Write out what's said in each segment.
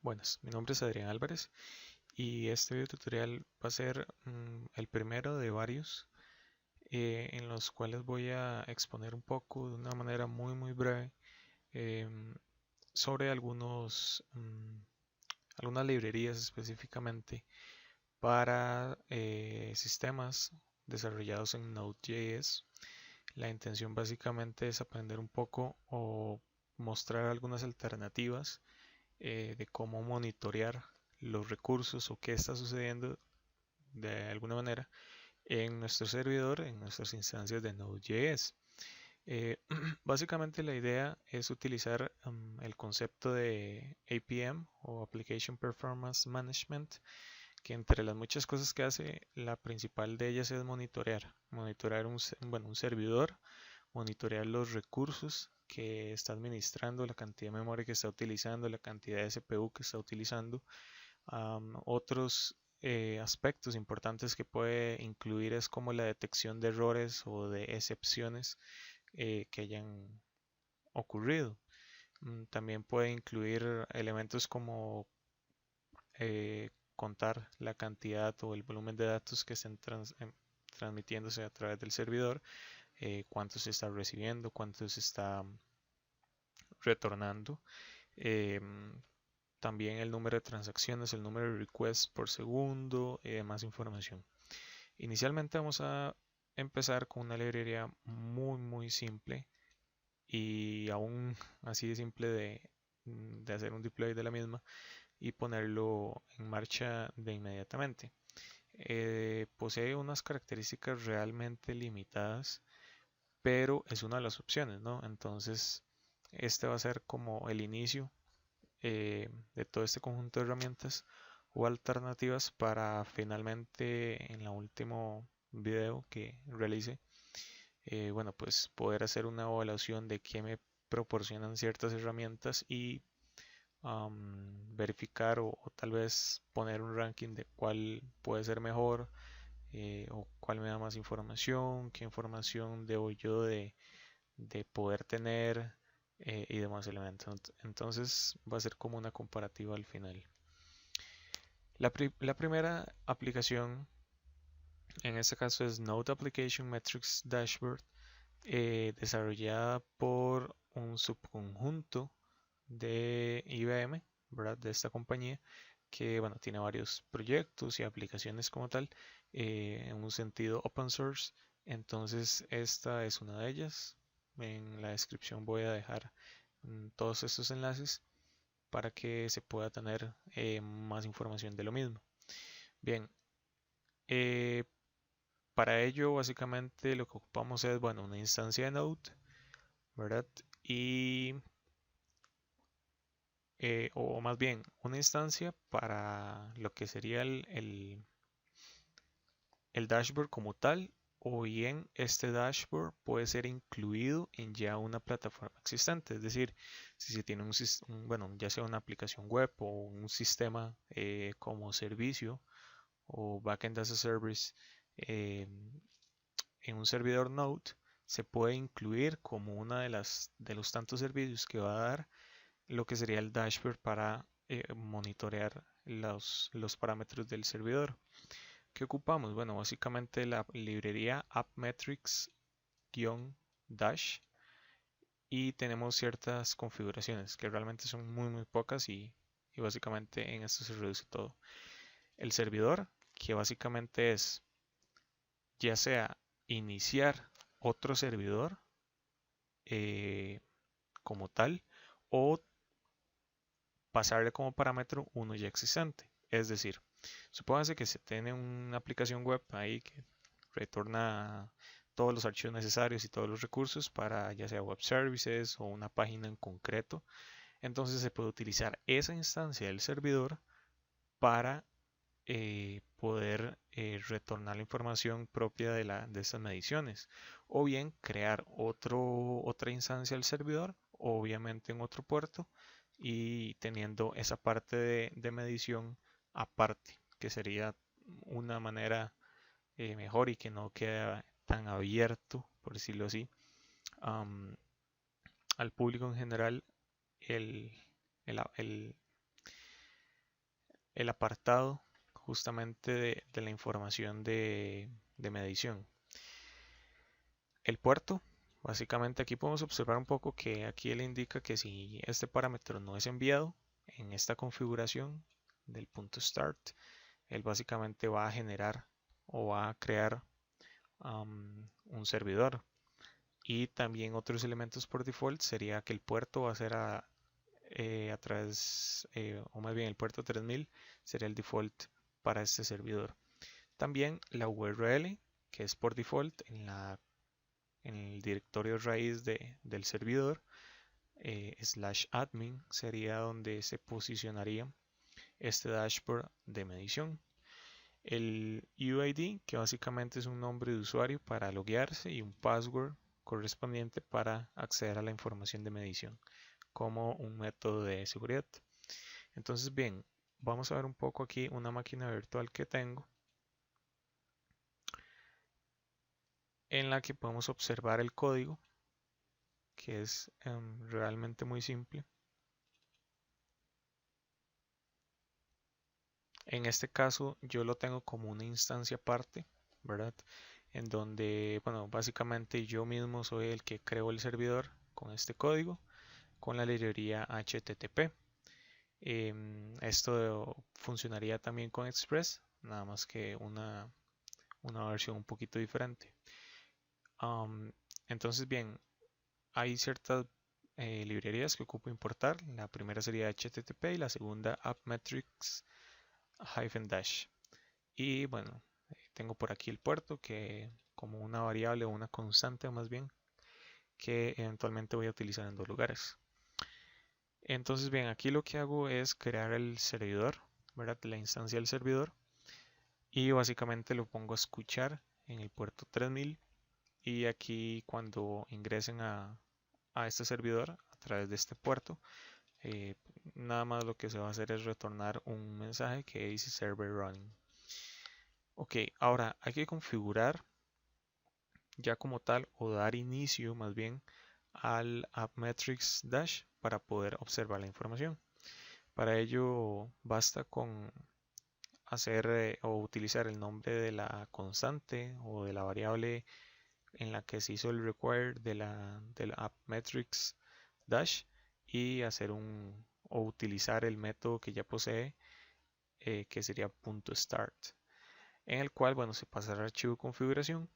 Buenas, mi nombre es Adrián Álvarez y este video tutorial va a ser el primero de varios en los cuales voy a exponer un poco de una manera muy breve em, sobre algunas librerías específicamente para sistemas desarrollados en Node.js. La intención básicamente es aprender un poco o mostrar algunas alternativas de cómo monitorear los recursos o qué está sucediendo de alguna manera en nuestro servidor, en nuestras instancias de Node.js. Básicamente la idea es utilizar el concepto de APM o Application Performance Management, que entre las muchas cosas que hace, la principal de ellas es monitorear un servidor, monitorear los recursos que está administrando, la cantidad de memoria que está utilizando, la cantidad de CPU que está utilizando. Otros aspectos importantes que puede incluir es como la detección de errores o de excepciones que hayan ocurrido. También puede incluir elementos como contar la cantidad o el volumen de datos que estén transmitiéndose a través del servidor, cuánto se está recibiendo, cuánto se está retornando. También el número de transacciones, el número de requests por segundo y demás información. Inicialmente vamos a empezar con una librería muy simple y aún así de simple de hacer un deploy de la misma y ponerlo en marcha de inmediatamente. Posee unas características realmente limitadas, pero es una de las opciones, ¿no? Entonces, este va a ser como el inicio de todo este conjunto de herramientas o alternativas para finalmente en el último video que realice, bueno, pues poder hacer una evaluación de qué me proporcionan ciertas herramientas y verificar o tal vez poner un ranking de cuál puede ser mejor o cuál me da más información, qué información debo yo de poder tener y demás elementos. Entonces va a ser como una comparativa al final. La primera aplicación en este caso es Node Application Metrics Dashboard, desarrollada por un subconjunto de IBM, ¿verdad? De esta compañía que bueno, tiene varios proyectos y aplicaciones como tal, en un sentido open source. Entonces esta es una de ellas. En la descripción voy a dejar todos estos enlaces para que se pueda tener más información de lo mismo. Bien, eh, para ello básicamente lo que ocupamos es, bueno, una instancia de Node, ¿verdad? Y, o más bien, una instancia para lo que sería el dashboard como tal, o bien este dashboard puede ser incluido en ya una plataforma existente. Es decir, si se tiene bueno, ya sea una aplicación web o un sistema como servicio o backend as a service eh, en un servidor Node, se puede incluir como una de los tantos servicios que va a dar lo que sería el dashboard para monitorear los parámetros del servidor. ¿Qué ocupamos? Bueno, básicamente la librería appmetrics-dash y tenemos ciertas configuraciones que realmente son muy pocas y básicamente en esto se reduce todo. El servidor, que básicamente es ya sea iniciar otro servidor eh, como tal o pasarle como parámetro uno ya existente. Es decir, supóngase que se tiene una aplicación web ahí que retorna todos los archivos necesarios y todos los recursos para ya sea web services o una página en concreto. Entonces se puede utilizar esa instancia del servidor para poder retornar la información propia de estas mediciones. O bien crear otra instancia del servidor, obviamente en otro puerto, y teniendo esa parte de medición aparte, que sería una manera mejor y que no queda tan abierto, por decirlo así, am, al público en general el, el, el apartado justamente de la información de medición. El puerto, básicamente aquí podemos observar un poco que aquí él indica que si este parámetro no es enviado en esta configuración del punto start, él básicamente va a generar o va a crear un servidor. Y también otros elementos por default sería que el puerto va a ser a través, o más bien el puerto 3000 sería el default para este servidor. También la URL, que es por default en el directorio raíz del servidor, /admin sería donde se posicionaría este dashboard de medición. El UID, que básicamente es un nombre de usuario para loguearse, y un password correspondiente para acceder a la información de medición como un método de seguridad. Entonces, bien, vamos a ver un poco aquí una máquina virtual que tengo en la que podemos observar el código, que es realmente muy simple. En este caso yo lo tengo como una instancia aparte, ¿verdad? En donde, bueno, básicamente yo mismo soy el que creo el servidor con este código, con la librería HTTP. Esto funcionaría también con Express, nada más que una versión un poquito diferente. Entonces, bien, hay ciertas librerías que ocupo importar. La primera sería HTTP y la segunda AppMetrics-dash. Y bueno, tengo por aquí el puerto que como una variable o una constante más bien que eventualmente voy a utilizar en dos lugares. Entonces bien, aquí lo que hago es crear el servidor, ¿verdad? La instancia del servidor, y básicamente lo pongo a escuchar en el puerto 3000, y aquí cuando ingresen a este servidor a través de este puerto, eh, nada más lo que se va a hacer es retornar un mensaje que dice server running. Ok, ahora hay que configurar ya como tal, o dar inicio más bien al AppMetrics Dash para poder observar la información. Para ello basta con hacer o utilizar el nombre de la constante o de la variable en la que se hizo el require del AppMetrics Dash, y hacer o utilizar el método que ya posee, que sería .start, en el cual, bueno, se pasará al archivo de configuración,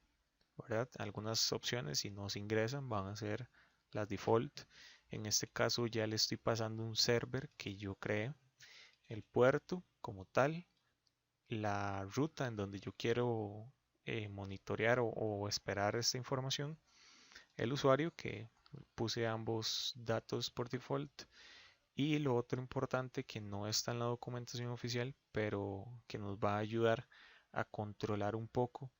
¿verdad? Algunas opciones, si no se ingresan, van a ser las default. En este caso ya le estoy pasando un server que yo creo, el puerto como tal, la ruta en donde yo quiero monitorear o esperar esta información, el usuario, que puse ambos datos por default, y lo otro importante que no está en la documentación oficial, pero que nos va a ayudar a controlar un poco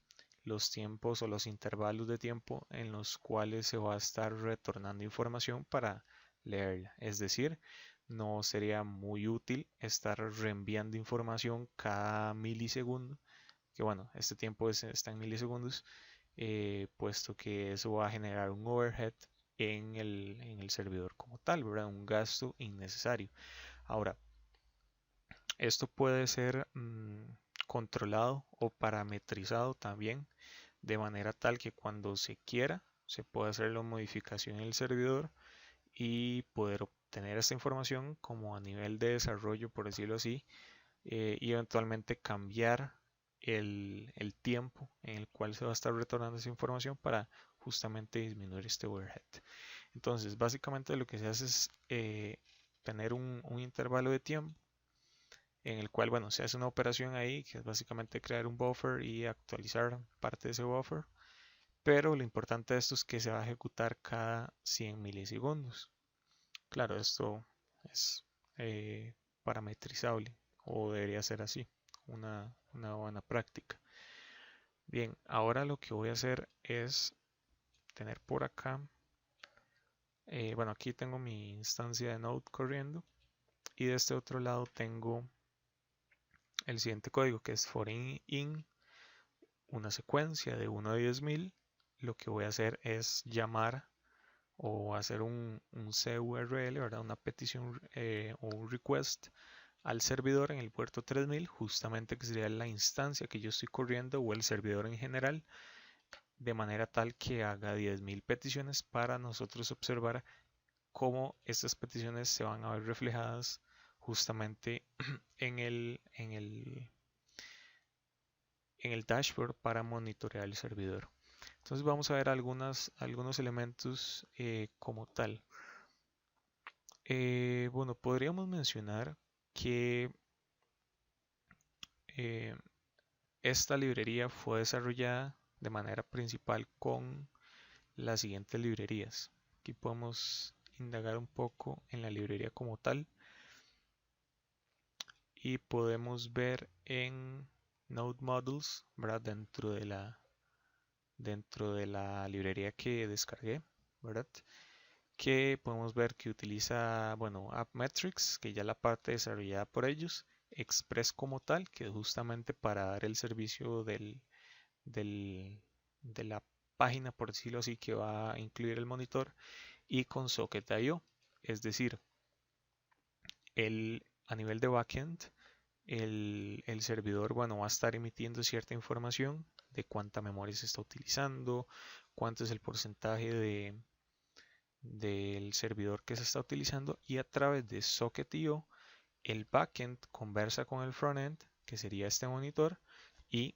los tiempos o los intervalos de tiempo en los cuales se va a estar retornando información para leerla. Es decir, no sería muy útil estar reenviando información cada milisegundo, que bueno, este tiempo está en milisegundos, puesto que eso va a generar un overhead en el servidor como tal, ¿verdad? Un gasto innecesario. Ahora, esto puede ser controlado o parametrizado también, de manera tal que cuando se quiera se pueda hacer la modificación en el servidor y poder obtener esta información como a nivel de desarrollo, por decirlo así, y eventualmente cambiar el tiempo en el cual se va a estar retornando esa información para justamente disminuir este overhead. Entonces, básicamente lo que se hace es tener un intervalo de tiempo en el cual, bueno, se hace una operación ahí que es básicamente crear un buffer y actualizar parte de ese buffer, pero lo importante de esto es que se va a ejecutar cada 100 milisegundos. Claro, esto es parametrizable, o debería ser así, una buena práctica. Bien, ahora lo que voy a hacer es tener por acá, bueno, aquí tengo mi instancia de Node corriendo, y de este otro lado tengo el siguiente código, que es for in una secuencia de 1 a 10.000. Lo que voy a hacer es llamar o hacer un CURL, ¿verdad? Una petición o un request al servidor en el puerto 3000, justamente que sería la instancia que yo estoy corriendo o el servidor en general, de manera tal que haga 10.000 peticiones para nosotros observar cómo estas peticiones se van a ver reflejadas justamente en el dashboard para monitorear el servidor. Entonces vamos a ver algunos elementos como tal. Bueno, podríamos mencionar que eh, esta librería fue desarrollada de manera principal con las siguientes librerías. Aquí podemos indagar un poco en la librería como tal y podemos ver en Node Modules, ¿verdad? Dentro de la librería que descargué, ¿verdad? Que podemos ver que utiliza, bueno, AppMetrics, que ya la parte desarrollada por ellos, Express como tal, que es justamente para dar el servicio de la página, por decirlo así, que va a incluir el monitor, y con Socket.io, es decir, a nivel de backend, el servidor, bueno, va a estar emitiendo cierta información de cuánta memoria se está utilizando, cuánto es el porcentaje del servidor que se está utilizando, y a través de Socket.io el backend conversa con el frontend, que sería este monitor, y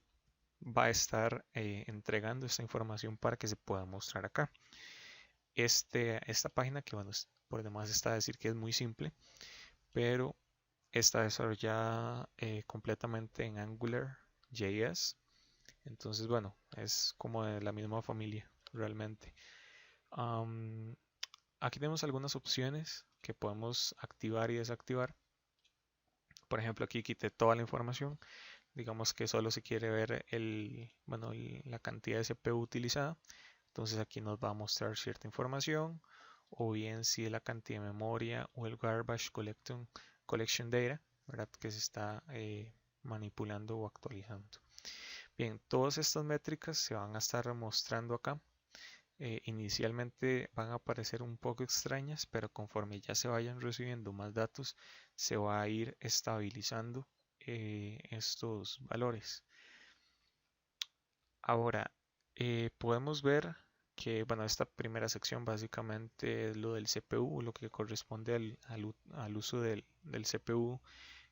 va a estar entregando esta información para que se pueda mostrar acá. Esta página, que bueno, por demás está a decir que es muy simple, pero está desarrollada completamente en AngularJS. Entonces, bueno, es como de la misma familia realmente. Aquí tenemos algunas opciones que podemos activar y desactivar. Por ejemplo, aquí quité toda la información. Digamos que solo se quiere ver la cantidad de CPU utilizada. Entonces aquí nos va a mostrar cierta información, o bien si es la cantidad de memoria o el garbage collection data, ¿verdad? Que se está manipulando o actualizando. Bien, todas estas métricas se van a estar mostrando acá. Inicialmente van a parecer un poco extrañas, pero conforme ya se vayan recibiendo más datos, se va a ir estabilizando estos valores. Ahora, podemos ver que, bueno, esta primera sección básicamente es lo del CPU, lo que corresponde al uso del CPU,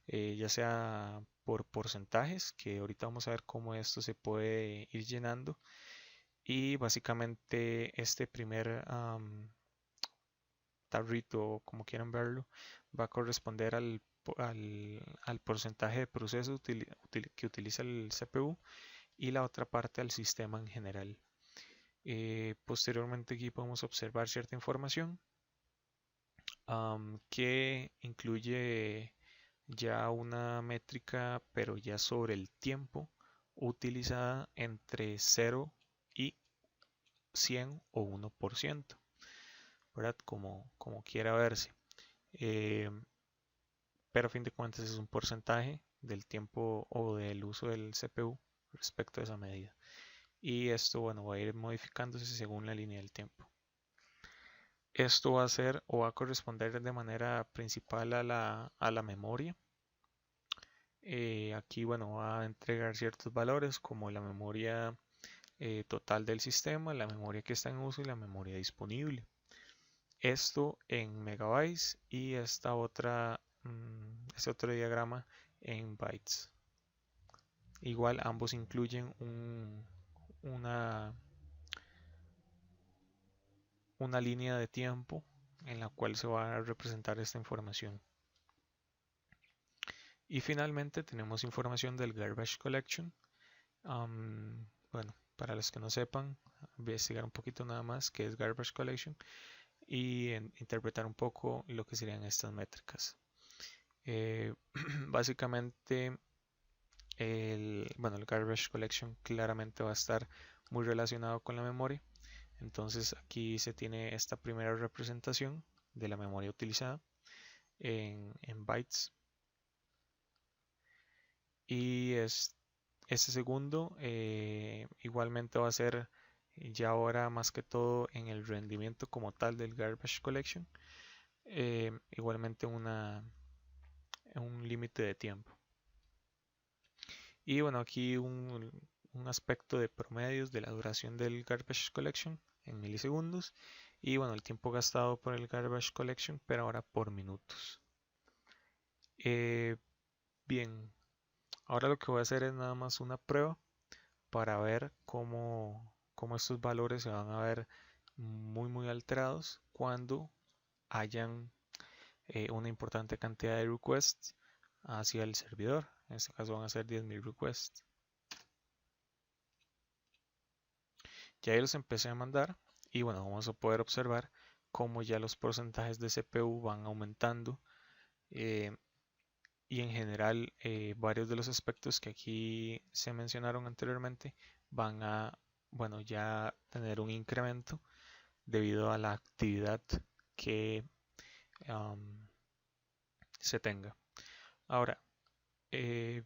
ya sea por porcentajes, que ahorita vamos a ver cómo esto se puede ir llenando. Y básicamente este primer tarrito, como quieran verlo, va a corresponder al porcentaje de proceso que utiliza el CPU, y la otra parte al sistema en general. Posteriormente aquí podemos observar cierta información que incluye ya una métrica, pero ya sobre el tiempo utilizada entre 0 y 100 o 1%, ¿verdad? Como quiera verse. Eh, pero a fin de cuentas es un porcentaje del tiempo o del uso del CPU respecto a esa medida. Y esto, bueno, va a ir modificándose según la línea del tiempo. Esto va a ser o va a corresponder de manera principal a la memoria. Aquí, bueno, va a entregar ciertos valores como la memoria total del sistema, la memoria que está en uso y la memoria disponible. Esto en megabytes, y este otro diagrama en bytes. Igual ambos incluyen una línea de tiempo en la cual se va a representar esta información. Y finalmente tenemos información del garbage collection. Bueno, para los que no sepan, investigar un poquito nada más qué es garbage collection y interpretar un poco lo que serían estas métricas. Básicamente, el garbage collection claramente va a estar muy relacionado con la memoria. Entonces aquí se tiene esta primera representación de la memoria utilizada en bytes, y este segundo igualmente va a ser ya ahora más que todo en el rendimiento como tal del garbage collection, igualmente un un límite de tiempo. Y bueno, aquí un aspecto de promedios de la duración del garbage collection en milisegundos. Y bueno, el tiempo gastado por el garbage collection, pero ahora por minutos. Bien, ahora lo que voy a hacer es nada más una prueba para ver cómo estos valores se van a ver muy alterados cuando hayan una importante cantidad de requests hacia el servidor. En este caso van a ser 10.000 requests. Ya ahí los empecé a mandar y bueno, vamos a poder observar cómo ya los porcentajes de CPU van aumentando y en general varios de los aspectos que aquí se mencionaron anteriormente van a, bueno, ya tener un incremento debido a la actividad que se tenga. Ahora, eh,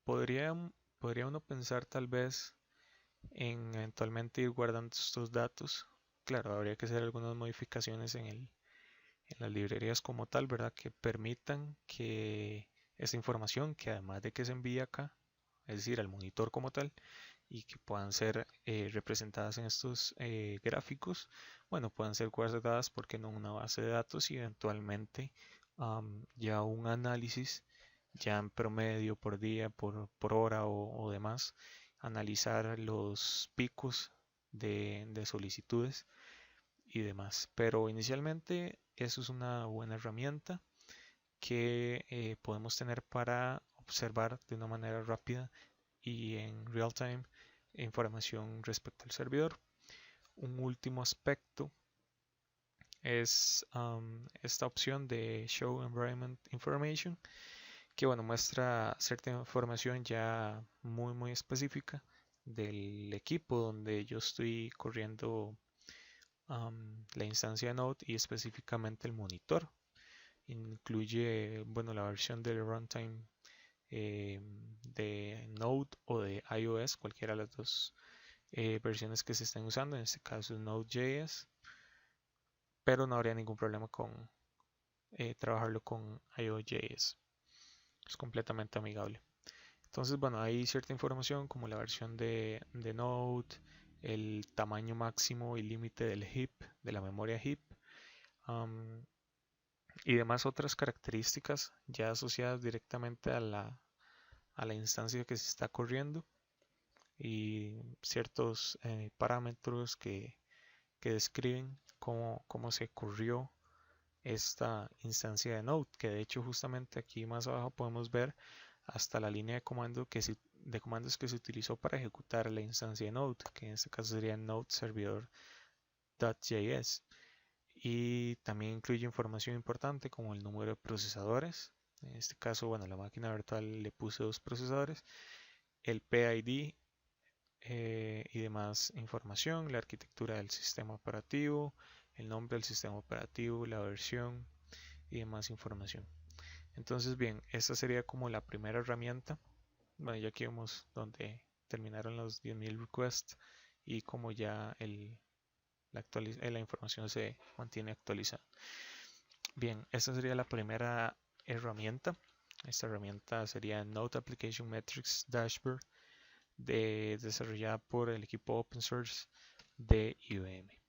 podría, podría uno pensar tal vez en eventualmente ir guardando estos datos. Claro, habría que hacer algunas modificaciones en las librerías como tal, ¿verdad? Que permitan que esta información, que además de que se envíe acá, es decir, al monitor como tal, y que puedan ser representadas en estos gráficos, bueno, puedan ser guardadas, porque no, una base de datos y eventualmente ya un análisis, ya en promedio por día, por hora o demás, analizar los picos de solicitudes y demás. Pero inicialmente eso es una buena herramienta que podemos tener para observar de una manera rápida y en real time información respecto al servidor. Un último aspecto es esta opción de Show Environment Information, que bueno, muestra cierta información ya muy específica del equipo donde yo estoy corriendo la instancia de Node y específicamente el monitor. Incluye, bueno, la versión del runtime de Node o de iOS, cualquiera de las dos versiones que se estén usando, en este caso Node.js, pero no habría ningún problema con trabajarlo con iOS.js. Es completamente amigable. Entonces, bueno, hay cierta información como la versión de Node, el tamaño máximo y límite del heap, de la memoria heap, y demás otras características ya asociadas directamente a la instancia que se está corriendo y ciertos parámetros que describen cómo se corrió esta instancia de Node, que de hecho justamente aquí más abajo podemos ver hasta la línea de comandos que se utilizó para ejecutar la instancia de Node, que en este caso sería Node servidor.js. Y también incluye información importante como el número de procesadores. En este caso, bueno, la máquina virtual le puse 2 procesadores, el PID y demás información, la arquitectura del sistema operativo, el nombre del sistema operativo, la versión y demás información. Entonces, bien, esta sería como la primera herramienta. Bueno, ya aquí vemos donde terminaron los 10.000 requests y como ya la información se mantiene actualizada. Bien, esta sería la primera herramienta. Esta herramienta sería Node Application Metrics Dashboard desarrollada por el equipo open source de IBM.